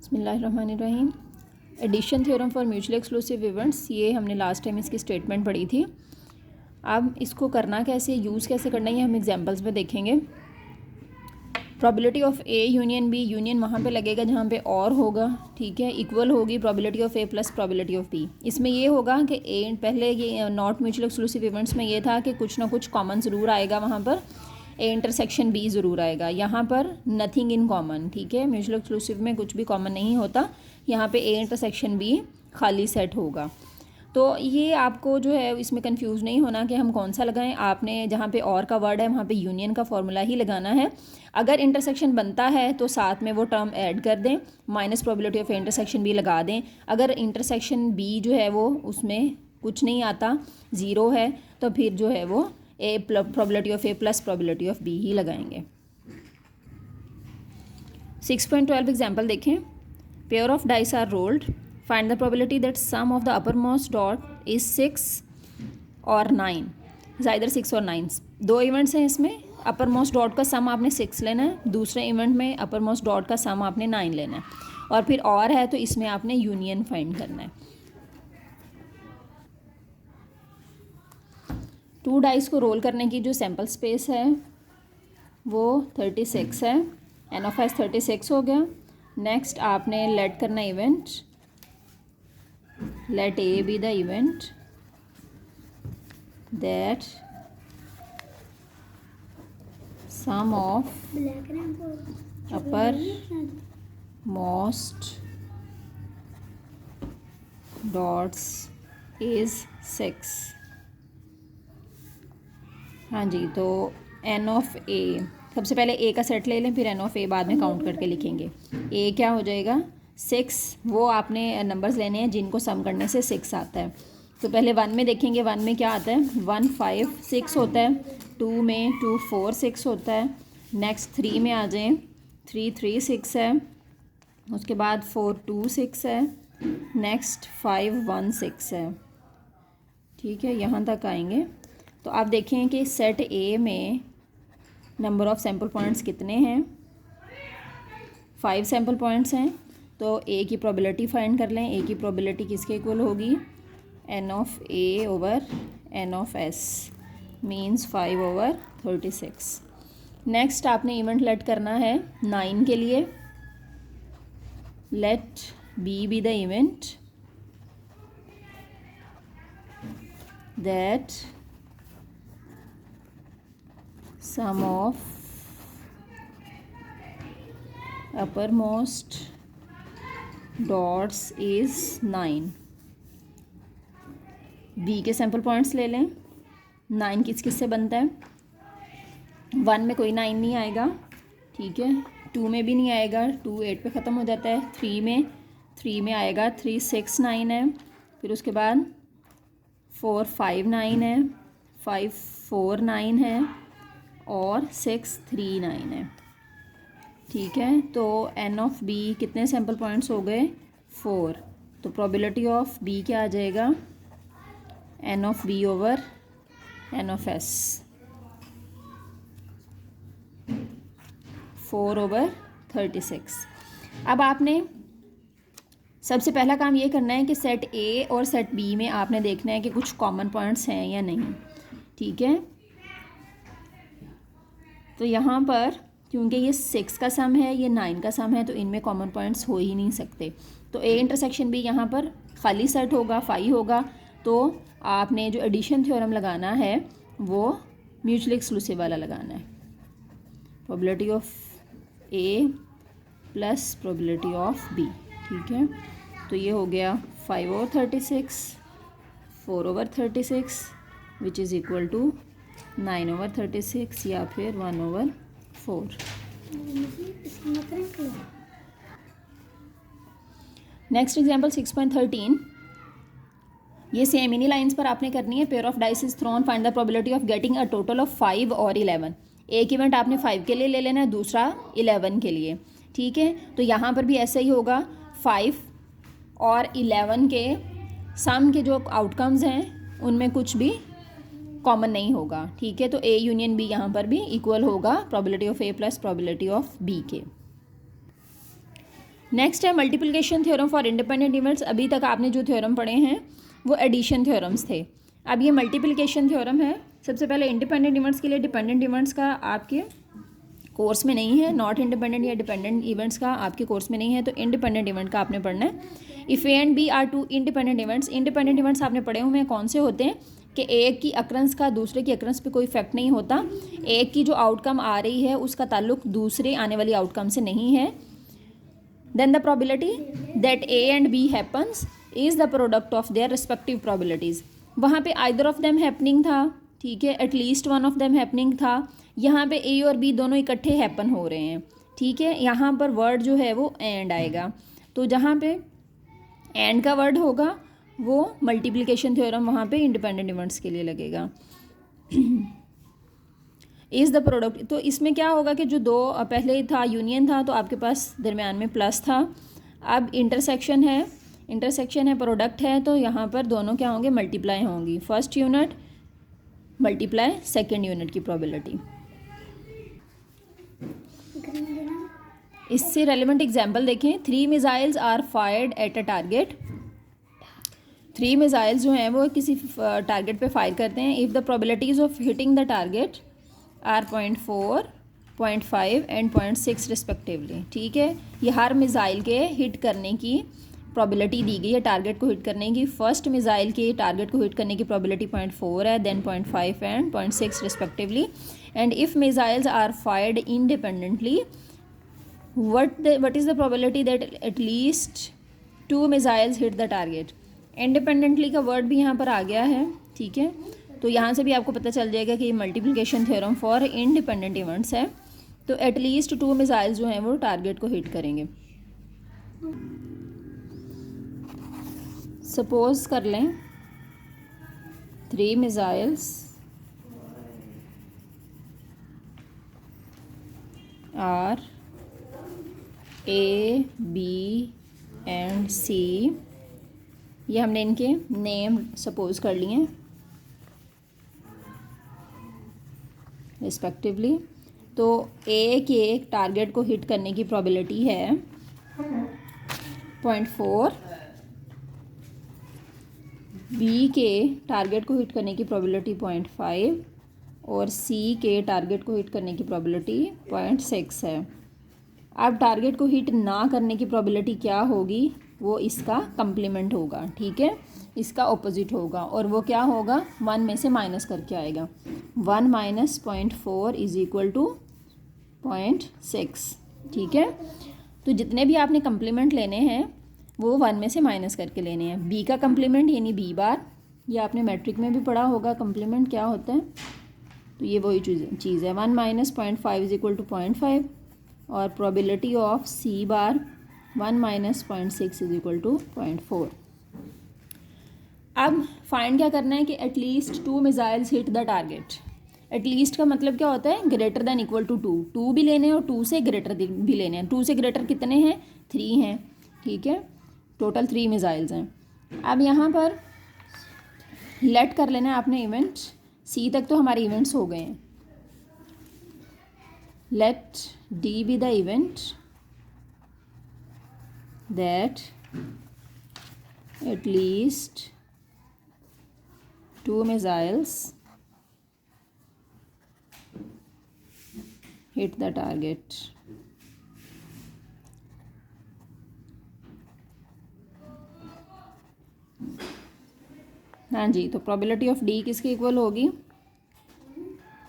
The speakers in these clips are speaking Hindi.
बिस्मिल्लाहिर्रहमानिर्रहीम। Addition theorem for mutually exclusive events, ये हमने लास्ट टाइम इसकी स्टेटमेंट पढ़ी थी। अब इसको करना कैसे, यूज़ कैसे करना है, ये हम एग्जांपल्स में देखेंगे। Probability of A union B, union वहाँ पे लगेगा जहाँ पे और होगा, ठीक है, इक्वल होगी probability of A plus probability of B. इसमें ये होगा कि ए, पहले ये नॉट म्यूचुअल एक्सक्लूसिव इवेंट्स में ये था कि कुछ ना कुछ कॉमन ज़रूर आएगा, वहाँ पर ए इंटरसेक्शन बी ज़रूर आएगा। यहाँ पर नथिंग इन कॉमन, ठीक है, म्यूचुअल एक्सक्लूसिव में कुछ भी कॉमन नहीं होता। यहाँ पे ए इंटरसेक्शन बी खाली सेट होगा। तो ये आपको जो है इसमें कंफ्यूज नहीं होना कि हम कौन सा लगाएं। आपने जहाँ पे और का वर्ड है वहाँ पे यूनियन का फॉर्मूला ही लगाना है। अगर इंटरसेक्शन बनता है तो साथ में वो टर्म ऐड कर दें, minus probability of intersection B लगा दें। अगर इंटरसेक्शन बी जो है वो उसमें कुछ नहीं आता, ज़ीरो है, तो फिर जो है वो A probability of A plus probability of B ही लगाएंगे। 6.12 एग्जाम्पल देखें। Pair of dice are rolled, find the probability that sum of the upper most dot is 6 और 9, ज़ाइदर 6 और 9। दो इवेंट्स हैं इसमें, अपर मोस्ट डॉट का सम आपने 6 लेना है, दूसरे इवेंट में अपर मोस्ट डॉट का सम आपने 9 लेना है, और फिर और है तो इसमें आपने यूनियन फाइंड करना है। 2 डाइस को रोल करने की जो सैम्पल स्पेस है वो 36 है। एन ऑफ एस 36 हो गया। नेक्स्ट आपने लेट करना event, let A be the event that sum of uppermost dots is 6। हाँ जी, तो एन ऑफ ए, सबसे पहले ए का सेट ले लें, फिर एन ऑफ ए बाद में काउंट करके लिखेंगे। ए क्या हो जाएगा 6, वो आपने नंबर्स लेने हैं जिनको सम करने से 6 आता है। तो पहले 1 में देखेंगे, 1 में क्या आता है, 1 5 6 होता है, 2 में 2 4 6 होता है। नेक्स्ट 3 में आ जाएं, 3 3 6 है, उसके बाद 4 2 6 है, नेक्स्ट 5 1 6 है, ठीक है, यहाँ तक आएंगे। तो आप देखें कि सेट ए में नंबर ऑफ़ सैम्पल पॉइंट्स कितने हैं, 5 सैम्पल पॉइंट्स हैं। तो ए की प्रोबेबिलिटी फाइंड कर लें। ए की प्रोबेबिलिटी किसके इक्वल होगी, n of A over n of S, means 5 over 36। Next आपने इवेंट लेट करना है 9 के लिए। Let B be the event that sum of uppermost dots is 9। B के सैम्पल पॉइंट्स ले लें। 9 किस किस से बनता है, 1 में कोई 9 नहीं आएगा, ठीक है, 2 में भी नहीं आएगा, 2 8 पे ख़त्म हो जाता है। 3 में आएगा 3 6 9 है, फिर उसके बाद 4 5 9 है, 5 4 9 है, और 6 3 9 है, ठीक है। तो एन ऑफ बी कितने सैम्पल पॉइंट्स हो गए, 4। तो प्रोबेबिलिटी ऑफ बी क्या आ जाएगा, n of B over n of S, 4 over 36। अब आपने सबसे पहला काम ये करना है कि सेट ए और सेट बी में आपने देखना है कि कुछ कॉमन पॉइंट्स हैं या नहीं, ठीक है। तो यहाँ पर क्योंकि ये 6 का सम है, ये 9 का सम है, तो इनमें कॉमन पॉइंट्स हो ही नहीं सकते। तो ए इंटरसेक्शन भी यहाँ पर खाली सेट होगा, 5 होगा। तो आपने जो एडिशन थ्योरम लगाना है वो म्यूचुअली एक्सक्लूसिव वाला लगाना है, probability of A plus probability of B, ठीक है। तो ये हो गया 5 over 36, 4 over 36 which is equal to 9 over 36 या फिर 1 ओवर 4। नेक्स्ट एग्जाम्पल 6.13, ये सेम इन्हीं लाइंस पर आपने करनी है। Pair of dice is throne, find the probability of getting a total of 5 और 11। एक इवेंट आपने 5 के लिए ले लेना है, दूसरा 11 के लिए, ठीक है। तो यहाँ पर भी ऐसा ही होगा, 5 और 11 के सम के जो आउटकम्स हैं उनमें कुछ भी कॉमन नहीं होगा, ठीक है। तो ए यूनियन बी यहाँ पर भी इक्वल होगा probability of A plus probability of B के। नेक्स्ट है multiplication theorem for independent events. अभी तक आपने जो थ्योरम पढ़े हैं वो एडिशन थ्योरम्स थे, अब ये मल्टीप्लिकेशन थ्योरम है। सबसे पहले इंडिपेंडेंट इवेंट्स के लिए, डिपेंडेंट इवेंट्स का आपके कोर्स में नहीं है, नॉट इंडिपेंडेंट या डिपेंडेंट इवेंट्स का आपके कोर्स में नहीं है, तो इंडिपेंडेंट इवेंट का आपने पढ़ना है। If A and B are two independent events, independent events आपने पढ़े हुए हैं कौन से होते हैं कि एक की अक्रंस का दूसरे की अक्रंस पे कोई इफेक्ट नहीं होता, एक की जो आउटकम आ रही है उसका ताल्लुक दूसरे आने वाली आउटकम से नहीं है। Then the probability that A and B happens is the product of their respective probabilities. वहाँ पे आइदर ऑफ देम हैपनिंग था, ठीक है, at least one of them happening था, यहाँ पे ए और बी दोनों इकट्ठे हैपन हो रहे हैं, ठीक है। यहाँ पर वर्ड जो है वो एंड आएगा, तो जहाँ पे एंड का वर्ड होगा वो मल्टीप्लिकेशन थ्योरम वहाँ पे इंडिपेंडेंट इवेंट्स के लिए लगेगा। इज़ द प्रोडक्ट, तो इसमें क्या होगा कि जो दो पहले था यूनियन था तो आपके पास दरमियान में प्लस था, अब इंटरसेक्शन है प्रोडक्ट है, तो यहाँ पर दोनों क्या होंगे, मल्टीप्लाई होंगी, first unit multiply second unit की प्रोबेबिलिटी। इससे रेलिवेंट एग्जाम्पल देखें, 3 missiles are fired at a target. 3 missiles जो हैं वो किसी टारगेट पे फायर करते हैं। If the probabilities of hitting the target are 0.4, 0.5 and 0.6 respectively, ठीक है। ये हर मिसाइल के हिट करने की प्रोबेबिलिटी दी गई है, टारगेट को हिट करने की। फर्स्ट मिसाइल के टारगेट को हिट करने की प्रोबेबिलिटी 0.4 है, then 0.5 and 0.6 respectively. And if missiles are fired independently, what is the probability that at least 2 missiles hit the target। Independently का वर्ड भी यहाँ पर आ गया है, ठीक है। तो यहाँ से भी आपको पता चल जाएगा कि ये multiplication theorem for independent events है, तो एटलीस्ट 2 मिसाइल्स जो हैं वो टारगेट को हिट करेंगे। सपोज कर लें 3 missiles are A B and C, ये हमने इनके नेम सपोज कर लिए हैं रिस्पेक्टिवली। तो ए के टारगेट को हिट करने की प्रोबेबिलिटी है 0.4, बी के टारगेट को हिट करने की प्रोबेबिलिटी 0.5 और सी के टारगेट को हिट करने की प्रोबेबिलिटी 0.6 है। अब टारगेट को हिट ना करने की प्रोबेबिलिटी क्या होगी, वो इसका कंप्लीमेंट होगा, ठीक है, इसका ऑपोजिट होगा, और वो क्या होगा, 1 में से माइनस करके आएगा। 1 माइनस 0.4 इज इक्वल टू 0.6, ठीक है। तो जितने भी आपने कंप्लीमेंट लेने हैं वो 1 में से माइनस करके लेने हैं। बी का कंप्लीमेंट यानी बी बार, ये आपने मैट्रिक में भी पढ़ा होगा कंप्लीमेंट क्या होता है, तो ये वही चीज़ है। 1 माइनस 0.5 इज इक्वल टू 0.5 और probability of C bar 1 minus 0.6 is equal to 0.4। अब फाइंड क्या करना है कि at least 2 missiles hit the target. At least का मतलब क्या होता है, ग्रेटर देन इक्वल टू 2, 2 भी लेने हैं और 2 से ग्रेटर भी लेने हैं। 2 से ग्रेटर कितने हैं, 3 हैं, ठीक है, टोटल 3 मिसाइल्स हैं। अब यहाँ पर लेट कर लेना है आपने इवेंट, सी तक तो हमारे इवेंट्स हो गए हैं। Let D be the event that at least 2 missiles hit the target। हाँ जी, तो प्रोबेबिलिटी ऑफ डी किसके इक्वल होगी,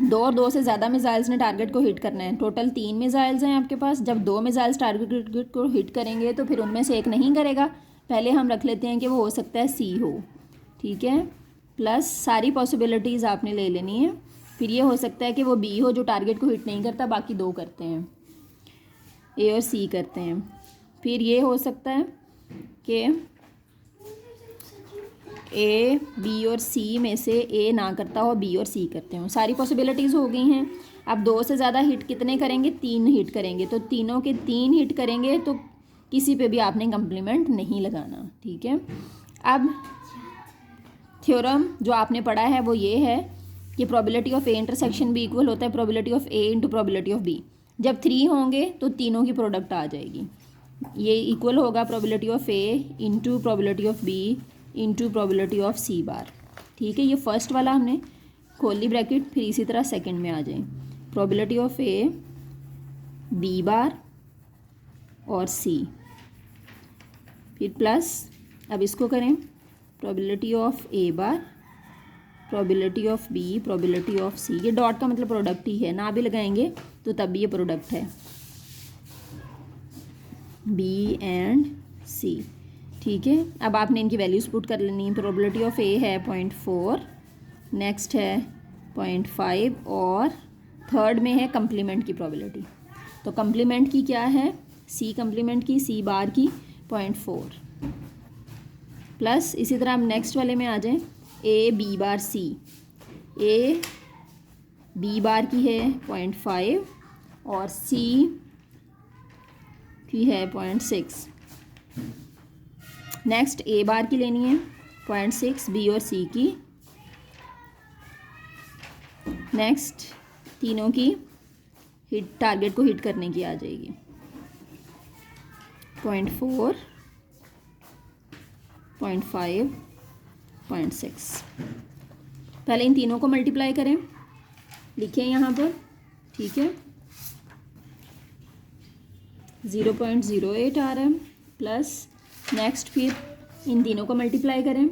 2 और 2 से ज़्यादा मिसाइल्स ने टारगेट को हिट करना है। टोटल 3 मिसाइल्स हैं आपके पास। जब 2 मिसाइल्स टारगेट को हिट करेंगे तो फिर उनमें से एक नहीं करेगा, पहले हम रख लेते हैं कि वो हो सकता है सी हो, ठीक है, प्लस सारी पॉसिबिलिटीज़ आपने ले लेनी है। फिर ये हो सकता है कि वो बी हो जो टारगेट को हिट नहीं करता, बाकी 2 करते हैं, ए और सी करते हैं। फिर ये हो सकता है कि ए बी और सी में से ए ना करता हो, बी और सी करते हो। सारी पॉसिबिलिटीज़ हो गई हैं। अब 2 से ज़्यादा हिट कितने करेंगे, 3 हिट करेंगे, तो तीनों के 3 हिट करेंगे, तो किसी पे भी आपने कंप्लीमेंट नहीं लगाना, ठीक है। अब थ्योरम जो आपने पढ़ा है वो ये है कि probability of A intersection B equal होता है probability of A into probability of B. जब 3 होंगे तो तीनों की प्रोडक्ट आ जाएगी, ये इक्वल होगा probability of A into probability of B into probability of C bar. ठीक है, ये फर्स्ट वाला हमने खोल ली ब्रैकेट, फिर इसी तरह सेकंड में आ जाए probability of A B bar और सी, फिर प्लस, अब इसको करें probability of A bar probability of B probability of C. ये डॉट का मतलब प्रोडक्ट ही है, ना भी लगाएंगे तो तब भी ये प्रोडक्ट है, बी एंड सी। ठीक है, अब आपने इनकी वैल्यूज़ पुट कर लेनी है। प्रोबेबिलिटी ऑफ ए है 0.4, नेक्स्ट है 0.5 और थर्ड में है कम्प्लीमेंट की प्रोबेबिलिटी। तो कम्प्लीमेंट की क्या है, सी कम्प्लीमेंट की सी बार की 0.4 प्लस, इसी तरह हम नेक्स्ट वाले में आ जाएं ए बी बार सी। ए बी बार की है 0.5 और सी की है 0.6। नेक्स्ट ए बार की लेनी है 0.6 बी और सी की। नेक्स्ट तीनों की हिट, टारगेट को हिट करने की आ जाएगी 0.4 0.5 0.6। पहले इन तीनों को मल्टीप्लाई करें, लिखें यहाँ पर। ठीक है, 0.08 आ रहा है प्लस, नेक्स्ट फिर इन तीनों को मल्टीप्लाई करें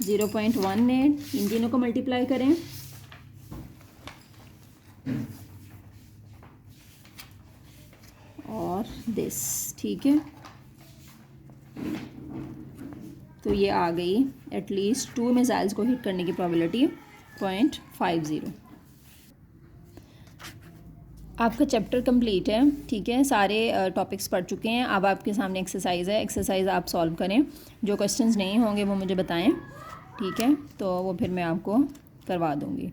0.18, इन तीनों को मल्टीप्लाई करें और दिस। ठीक है, तो ये आ गई एटलीस्ट 2 मिसाइल्स को हिट करने की प्रोबेबिलिटी 0.50। आपका चैप्टर कंप्लीट है। ठीक है, सारे टॉपिक्स पढ़ चुके हैं। अब आपके सामने एक्सरसाइज है, एक्सरसाइज आप सॉल्व करें। जो क्वेश्चंस नहीं होंगे वो मुझे बताएं। ठीक है, तो वो फिर मैं आपको करवा दूँगी।